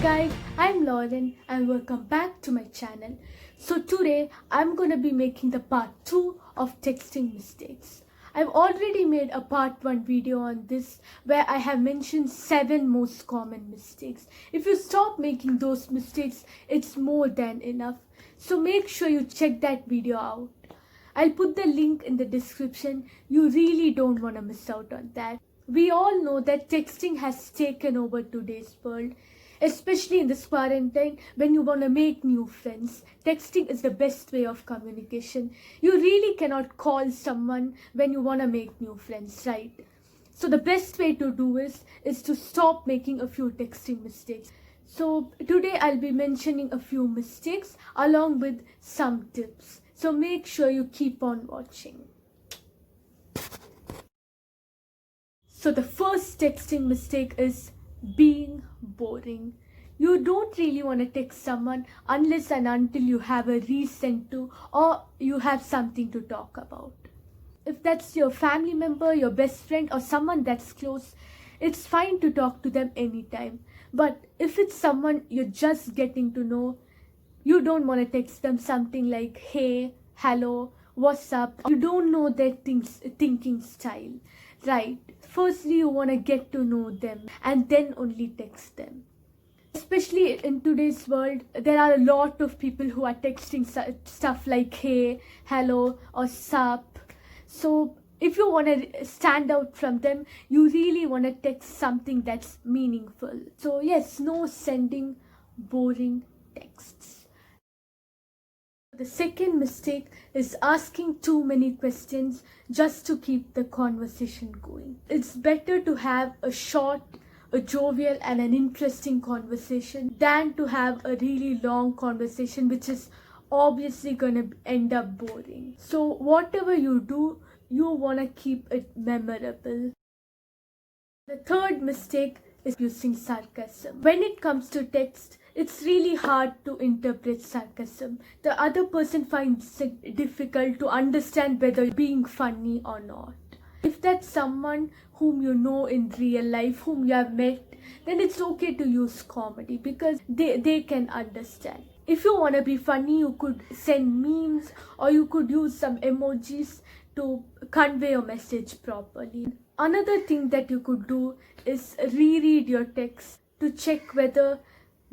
guys, I'm Lauren and welcome back to my channel. So today I'm gonna be making the part 2 of texting mistakes. I've already made a part 1 video on this where I have mentioned 7 most common mistakes. If you stop making those mistakes, it's more than enough. So make sure you check that video out. I'll put the link in the description. You really don't want to miss out on that. We all know that texting has taken over today's world, especially in this quarantine when you want to make new friends. Texting is the best way of communication. You really cannot call someone when you want to make new friends, right? So the best way to do is to stop making a few texting mistakes. So today I'll be mentioning a few mistakes along with some tips. So make sure you keep on watching. So the first texting mistake is being boring. You don't really want to text someone unless and until you have a reason to, or you have something to talk about. If that's your family member, your best friend, or someone that's close, it's fine to talk to them anytime. But if it's someone you're just getting to know, you don't want to text them something like, hey, hello, what's up? You don't know their thinking style, right? Firstly, you want to get to know them and then only text them. Especially in today's world, there are a lot of people who are texting stuff like hey, hello, or sup. So if you want to stand out from them, you really want to text something that's meaningful. So yes, no sending boring texts. The second mistake is asking too many questions just to keep the conversation going. It's better to have a short, a jovial and an interesting conversation than to have a really long conversation which is obviously gonna end up boring. So whatever you do, you wanna keep it memorable. The third mistake is using sarcasm. When it comes to text, it's really hard to interpret sarcasm. The other person finds it difficult to understand whether you're being funny or not. If that's someone whom you know in real life, whom you have met, then it's okay to use comedy because they can understand. If you want to be funny, you could send memes or you could use some emojis to convey your message properly. Another thing that you could do is reread your text to check whether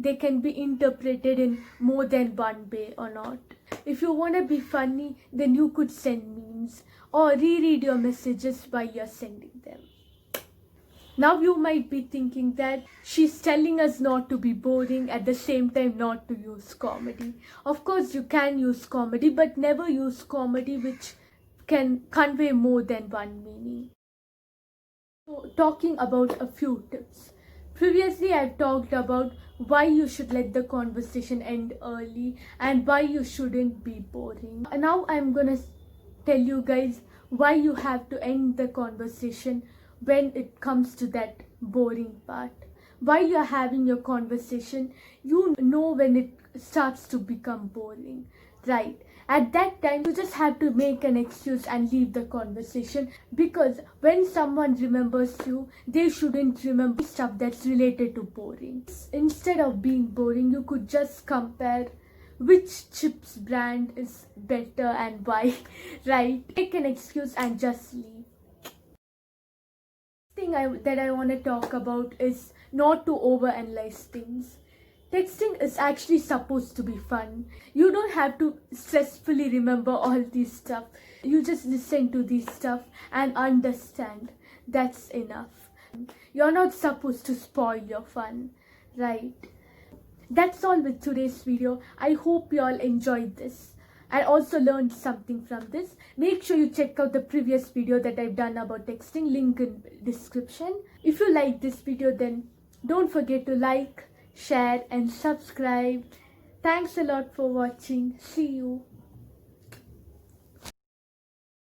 they can be interpreted in more than one way or not. If you want to be funny, then you could send memes or reread your messages while you're sending them. Now you might be thinking that she's telling us not to be boring, at the same time not to use comedy. Of course you can use comedy, but never use comedy which can convey more than one meaning. So talking about a few tips. Previously I've talked about why you should let the conversation end early and why you shouldn't be boring. And now I'm gonna tell you guys why you have to end the conversation when it comes to that boring part. While you're having your conversation, you know when it starts to become boring, right? At that time, you just have to make an excuse and leave the conversation, because when someone remembers you, they shouldn't remember stuff that's related to boring. Instead of being boring, you could just compare which chips brand is better and why, right? Make an excuse and just leave. Thing that I want to talk about is not to overanalyze things. Texting is actually supposed to be fun. You don't have to stressfully remember all this stuff. You just listen to this stuff and understand. That's enough. You're not supposed to spoil your fun, right? That's all with today's video. I hope you all enjoyed this and also learned something from this. Make sure you check out the previous video that I've done about texting, link in description. If you like this video, then don't forget to like, share and subscribe. Thanks a lot for watching. See you.